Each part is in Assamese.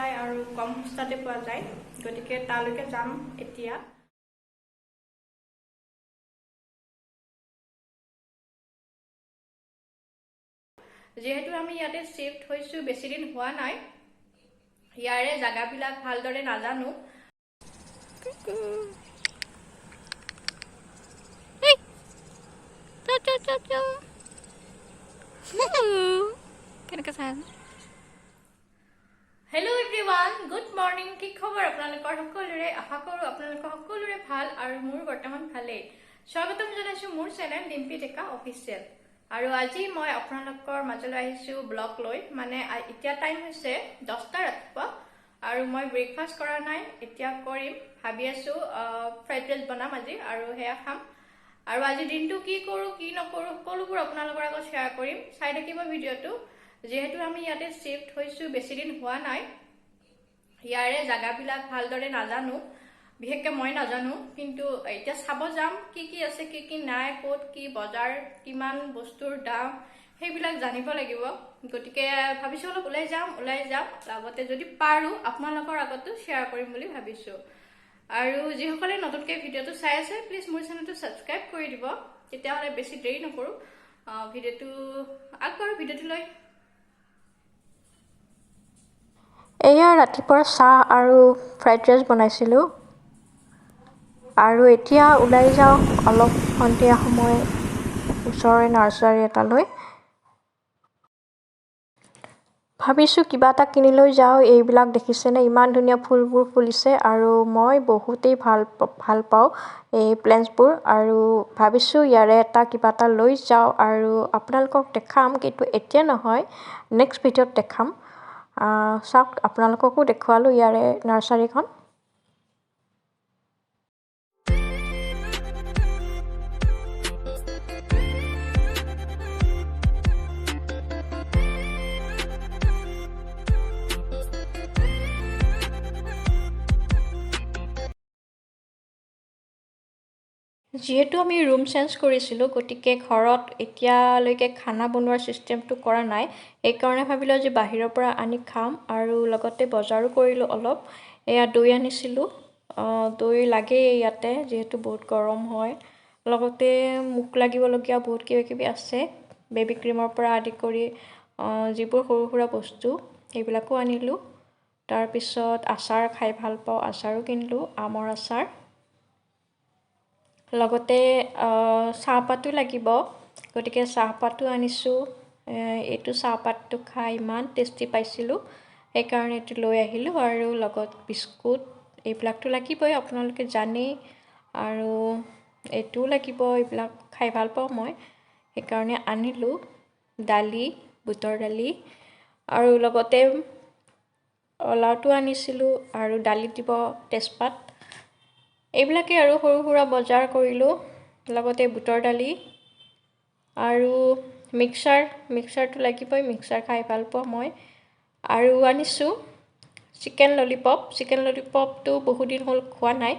যায় আৰু কম সস্তাতে পোৱা যায় গতিকে তালৈকে যাম এতিয়া যেহেতু আমি ইয়াতে শিফট হৈছো বেছি দিন হোৱা নাই ইয়াৰে জাগাবিলাক ভালদৰে নাজানো Hello everyone, good morning. কি খবৰ আপোনালোকৰ সকলোৰে আশা কৰো আপোনালোকৰ সকলোৰে ভাল আৰু মোৰ বৰ্তমান ভালে স্বাগতম জনাইছো মোৰ চেনেল ডিম্পি টেকা অফিচিয়েল আৰু আজি মই আপোনালোকৰ মাজলৈ আহিছো ব্লগ লৈ মানে এতিয়া টাইম হৈছে 10টা ৰাতিপুৱা আৰু মই ব্ৰেকফাষ্ট কৰা নাই এতিয়া কৰিম ভাবি আছো ফ্ৰাইড ৰাইচ বনাম আজি আৰু হেয়া খাম আৰু আজি দিনটো কি কৰো কি নকৰো সকলোবোৰ আপোনালোকৰ আগত শেয়াৰ কৰিম চাই থাকিব ভিডিঅটো যেহেতু আমি ইয়াতে শিফট হৈছো বেছি দিন হোৱা নাই ইয়াৰে জাগাবিলাক ভালদৰে নাজানো বিশেষকৈ মই নাজানো কিন্তু এতিয়া চাব যাম কি আছে কি নাই ক'ত কি বজাৰ কিমান বস্তুৰ দাম সেইবিলাক জানিব লাগিব গতিকে ভাবিছো অলপ ওলাই যাম লগতে যদি পাৰো আপোনালোকৰ আগতো শেয়াৰ কৰিম বুলি ভাবিছো আৰু যিসকলে নতুনকৈ ভিডিঅটো চাই আছে প্লিজ মোৰ চেনেলটো সাবস্ক্ৰাইব কৰি দিব তেতিয়াহ'লে বেছি দেৰি নকৰো ভিডিঅটো আগবঢ়াও ভিডিঅটো লৈ এয়া ৰাতিপুৱাৰ চাহ আৰু ফ্ৰাইড ৰাইচ বনাইছিলোঁ আৰু এতিয়া ওলাই যাওঁ অলপ সন্ধিয়া সময় ওচৰৰে নাৰ্চাৰী এটালৈ ভাবিছোঁ কিবা এটা কিনি লৈ যাওঁ এইবিলাক দেখিছেনে ইমান ধুনীয়া ফুলবোৰ ফুলিছে আৰু মই বহুতেই ভাল পাওঁ এই প্লেণ্টছবোৰ আৰু ভাবিছোঁ ইয়াৰে এটা কিবা এটা লৈ যাওঁ আৰু আপোনালোকক দেখাম কিন্তু এতিয়া নহয় নেক্সট ভিডিঅ'ত দেখাম চাওক আপোনালোককো দেখুৱালোঁ ইয়াৰে নাৰ্চাৰীখন যিহেতু আমি ৰুম চেঞ্জ কৰিছিলোঁ গতিকে ঘৰত এতিয়ালৈকে খানা বনোৱাৰ চিষ্টেমটো কৰা নাই এইকাৰণে ভাবিলোঁ যে বাহিৰৰ পৰা আনি খাম আৰু লগতে বজাৰো কৰিলোঁ অলপ এয়া দৈ আনিছিলোঁ দৈ লাগে ইয়াতে যিহেতু বহুত গৰম হয় লগতে মুখ লাগিবলগীয়া বহুত কিবাকিবি আছে বেবী ক্ৰীমৰ পৰা আদি কৰি যিবোৰ সৰু সুৰা বস্তু সেইবিলাকো আনিলোঁ তাৰপিছত আচাৰ খাই ভাল পাওঁ আচাৰো কিনিলোঁ আমৰ আচাৰ লগতে চাহপাতো লাগিব গতিকে চাহপাতো আনিছোঁ এইটো চাহপাতটো খাই ইমান টেষ্টি পাইছিলোঁ সেইকাৰণে এইটো লৈ আহিলোঁ আৰু লগত বিস্কুট এইবিলাকতো লাগিবই আপোনালোকে জানেই আৰু এইটোও লাগিব এইবিলাক খাই ভাল পাওঁ মই সেইকাৰণে আনিলোঁ দালি বুটৰ দালি আৰু লগতে লাওটো আনিছিলোঁ আৰু দালিত দিব তেজপাত এইবিলাকে আৰু সৰু সুৰা বজাৰ কৰিলোঁ লগতে বুটৰ দালি আৰু মিক্সাৰটো লাগিবই মিক্সাৰ খাই ভাল পাওঁ মই আৰু আনিছোঁ চিকেন ললিপপটো বহুত দিন হ'ল খোৱা নাই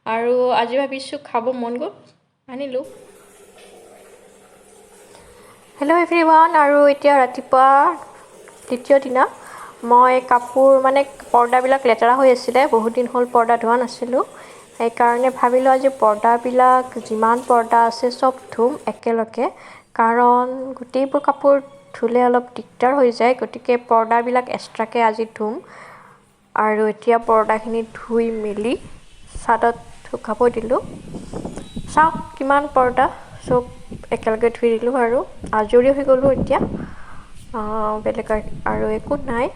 আৰু আজি ভাবিছোঁ খাব মন গ'ল আনিলোঁ হেল্ল' এভৰিৱান আৰু এতিয়া ৰাতিপুৱা দ্বিতীয় দিনা মই কাপোৰ মানে পৰ্দাবিলাক লেতেৰা হৈ আছিলে বহুত দিন হ'ল পৰ্দা ধোৱা নাছিলোঁ সেইকাৰণে ভাবিলোঁ আজি পৰ্দাবিলাক যিমান পৰ্দা আছে চব ধুম একেলগে কাৰণ গোটেইবোৰ কাপোৰ ধুলে অলপ দিগদাৰ হৈ যায় গতিকে পৰ্দাবিলাক এক্সট্ৰাকৈ আজি ধুম আৰু এতিয়া পৰ্দাখিনি ধুই মেলি ছাদত শুকাব দিলোঁ চাওক কিমান পৰ্দা চব একেলগে ধুই দিলোঁ আৰু আজৰি হৈ গ'লোঁ এতিয়া বেলেগ আৰু একো নাই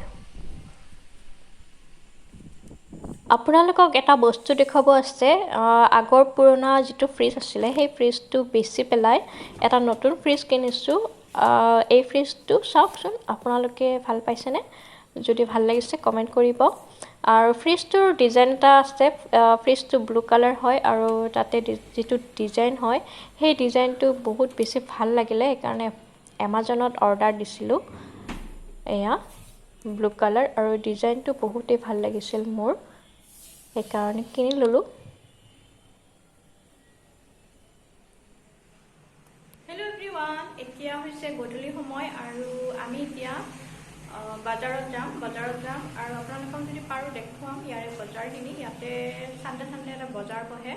আপোনালোকক এটা বস্তু দেখুৱাব আছে আগৰ পুৰণা যিটো ফ্ৰিজ আছিলে সেই ফ্ৰিজটো বেচি পেলাই এটা নতুন ফ্ৰিজ কিনিছোঁ এই ফ্ৰিজটো চাওকচোন আপোনালোকে ভাল পাইছেনে যদি ভাল লাগিছে কমেণ্ট কৰিব আৰু ফ্ৰিজটোৰ ডিজাইন এটা আছে ফ্ৰিজটো ব্লু কালাৰ হয় আৰু তাতে যিটো ডিজাইন হয় সেই ডিজাইনটো বহুত বেছি ভাল লাগিলে সেইকাৰণে এমাজনত অৰ্ডাৰ দিছিলোঁ এয়া ব্লু কালাৰ আৰু ডিজাইনটো বহুতেই ভাল লাগিছিল মোৰ সেইকাৰণে কিনি ল'লোঁ হেল্ল' এভৰিৱান এতিয়া হৈছে গধূলি সময় আৰু আমি এতিয়া বজাৰত যাম আৰু আপোনালোকক যদি পাৰোঁ দেখুৱাম ইয়াৰে বজাৰখিনি। ইয়াতে চানডে চানডে এটা বজাৰ বহে,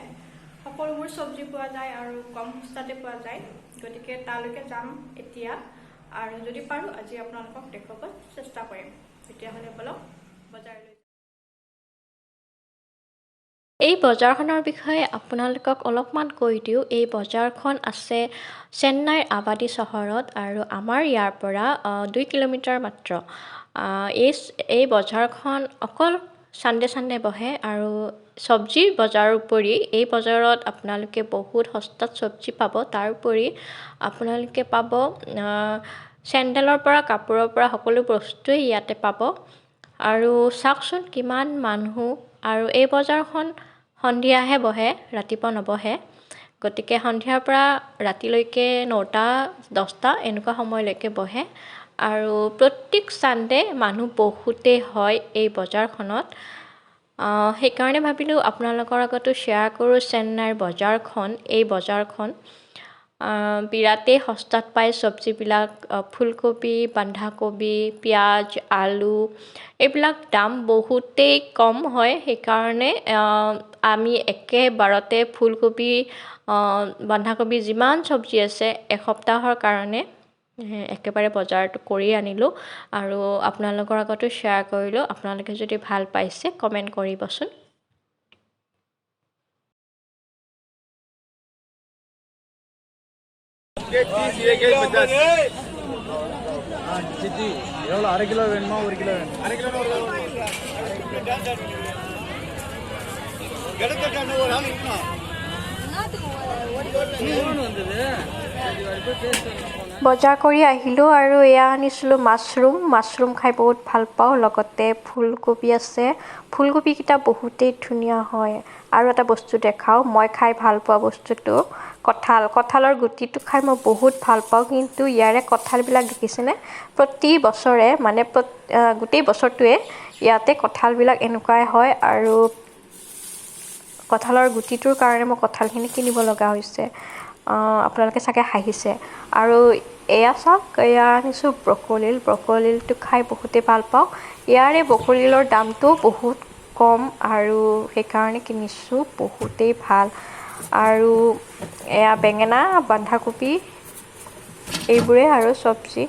সকলোবোৰ চব্জি পোৱা যায় আৰু কম সস্তাতে পোৱা যায়। গতিকে তালৈকে যাম এতিয়া, আৰু যদি পাৰোঁ আজি আপোনালোকক দেখুৱাব চেষ্টা কৰিম। তেতিয়াহ'লে বলক বজাৰলৈ। এই বজাৰখনৰ বিষয়ে আপোনালোকক অলপমান কৈ দিওঁ। এই বজাৰখন আছে চেন্নাইৰ আৱাদি চহৰত আৰু আমাৰ ইয়াৰ পৰা 2 কিলোমিটাৰ মাত্ৰ। এই বজাৰখন অকল চানডে চানডে বহে আৰু চব্জিৰ বজাৰৰ উপৰি এই বজাৰত আপোনালোকে বহুত সস্তাত চব্জি পাব। তাৰোপৰি আপোনালোকে পাব চেণ্ডেলৰ পৰা কাপোৰৰ পৰা সকলো বস্তুৱেই ইয়াতে পাব। আৰু চাওকচোন কিমান মানুহ, আৰু এই বজাৰখন সন্ধিয়াহে বহে, ৰাতিপুৱা নবহে। গতিকে সন্ধিয়াৰ পৰা ৰাতিলৈকে 9টা-10টা এনেকুৱা সময়লৈকে বহে। আৰু প্ৰত্যেক চানডে মানুহ বহুতেই হয় এই বজাৰখনত। সেইকাৰণে ভাবিলোঁ আপোনালোকৰ আগতো শ্বেয়াৰ কৰোঁ চেন্নাইৰ বজাৰখন। এই বজাৰখন বিৰাটেই সস্তাত পায় চব্জিবিলাক। ফুলকবি, বন্ধাকবি, পিঁয়াজ, আলু এইবিলাক দাম বহুতেই কম হয়। সেইকাৰণে আমি একেবাৰতে ফুলকবি, বন্ধাকবি যিমান চব্জি আছে এসপ্তাহৰ কাৰণে একেবাৰে বজাৰটো কৰি আনিলোঁ আৰু আপোনালোকৰ আগতো শ্বেয়াৰ কৰিলোঁ। আপোনালোকে যদি ভাল পাইছে কমেণ্ট কৰিবচোন। அரை கிலோ வேணுமா 1 கிலோ வேணும்? அரை கிலோ বজাৰ কৰি আহিলোঁ আৰু এয়া আনিছিলোঁ মাছৰুম খাই বহুত ভাল পাওঁ। লগতে ফুলকবি আছে, ফুলকবিকেইটা বহুতেই ধুনীয়া হয়। আৰু এটা বস্তু দেখাওঁ, মই খাই ভাল পোৱা বস্তুটো কঁঠালৰ গুটিটো খাই মই বহুত ভাল পাওঁ। কিন্তু ইয়াৰে কঁঠালবিলাক দেখিছেনে, প্ৰতি বছৰে মানে গোটেই বছৰটোৱে ইয়াতে কঁঠালবিলাক এনেকুৱাই হয়। আৰু কঁঠালৰ গুটিটোৰ কাৰণে মই কঁঠালখিনি কিনিব লগা হৈছে। আপোনালোকে চাগে হাঁহিছে। আৰু এয়া চাওক, এয়া আনিছোঁ ব্ৰকলিটো খাই বহুতেই ভাল পাওঁ। ইয়াৰে ব্ৰকলিৰ দামটো বহুত কম আৰু সেইকাৰণে কিনিছোঁ, বহুতেই ভাল। আৰু এয়া বেঙেনা, বন্ধাকবি এইবোৰে আৰু চব্জি।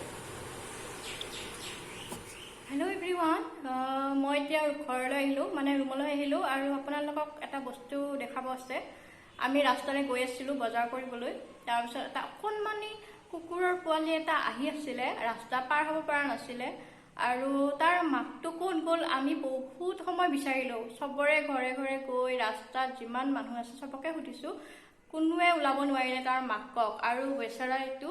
হেল্ল' এভৰিৱান, মই এতিয়া ঘৰলৈ আহিলোঁ, মানে ৰুমলৈ আহিলোঁ আৰু আপোনালোকক এটা বস্তু দেখাব আছে। আমি ৰাস্তাৰে গৈ আছিলোঁ বজাৰ কৰিবলৈ। তাৰপিছত এটা অকণমানি কুকুৰৰ পোৱালি এটা আহি আছিলে, ৰাস্তা পাৰ হ'ব পৰা নাছিলে আৰু তাৰ মাকটো ক'ত গ'ল আমি বহুত সময় বিচাৰিলোঁ। চবৰে ঘৰে ঘৰে গৈ ৰাস্তাত যিমান মানুহ আছে চবকে সুধিছোঁ, কোনোৱে ওলাব নোৱাৰিলে তাৰ মাকক। আৰু বেচেৰা এইটো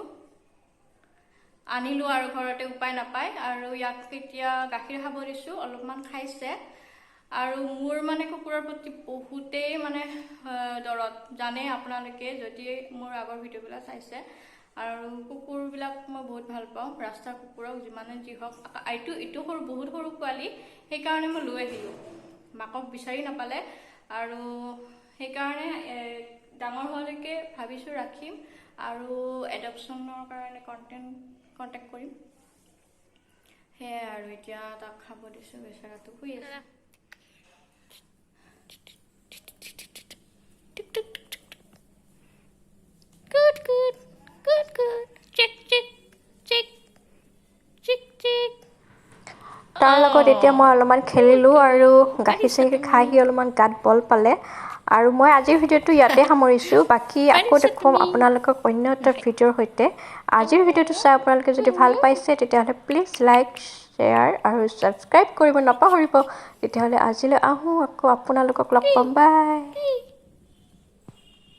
আনিলোঁ আৰু ঘৰতে উপায় নাপায়। আৰু ইয়াক এতিয়া গাখীৰ খাব দিছোঁ, অলপমান খাইছে। আৰু মোৰ মানে কুকুৰৰ প্ৰতি বহুতেই মানে দৰদ, জানে আপোনালোকে যদি মোৰ আগৰ ভিডিঅ'বিলাক চাইছে। আৰু কুকুৰবিলাক মই বহুত ভাল পাওঁ, ৰাস্তাৰ কুকুৰক যিমানে যি হওক। এইটো বহুত সৰু পোৱালি, সেইকাৰণে মই লৈ আহিলোঁ, মাকক বিচাৰি নাপালে। আৰু সেইকাৰণে ডাঙৰ হোৱালৈকে ভাবিছোঁ ৰাখিম আৰু এডপশ্যনৰ কাৰণে কণ্টেক্ট কৰিম। সেয়াই আৰু এতিয়া তাক খাব দিছোঁ, বেচেৰাটো শুই আছে। তাৰ লগত এতিয়া মই অলপমান খেলিলোঁ আৰু গাখীৰ খাই সি অলপমান গাত বল পালে। আৰু মই আজিৰ ভিডিঅ'টো ইয়াতে সামৰিছোঁ। বাকী আকৌ দেখুৱাম আপোনালোকক অন্য এটা ভিডিঅ'ৰ সৈতে। আজিৰ ভিডিঅ'টো চাই আপোনালোকে যদি ভাল পাইছে তেতিয়াহ'লে প্লিজ লাইক, শ্বেয়াৰ আৰু ছাবস্ক্ৰাইব কৰিব নাপাহৰিব। তেতিয়াহ'লে আজিলৈ আহোঁ, আকৌ আপোনালোকক লগ পাম, বাই।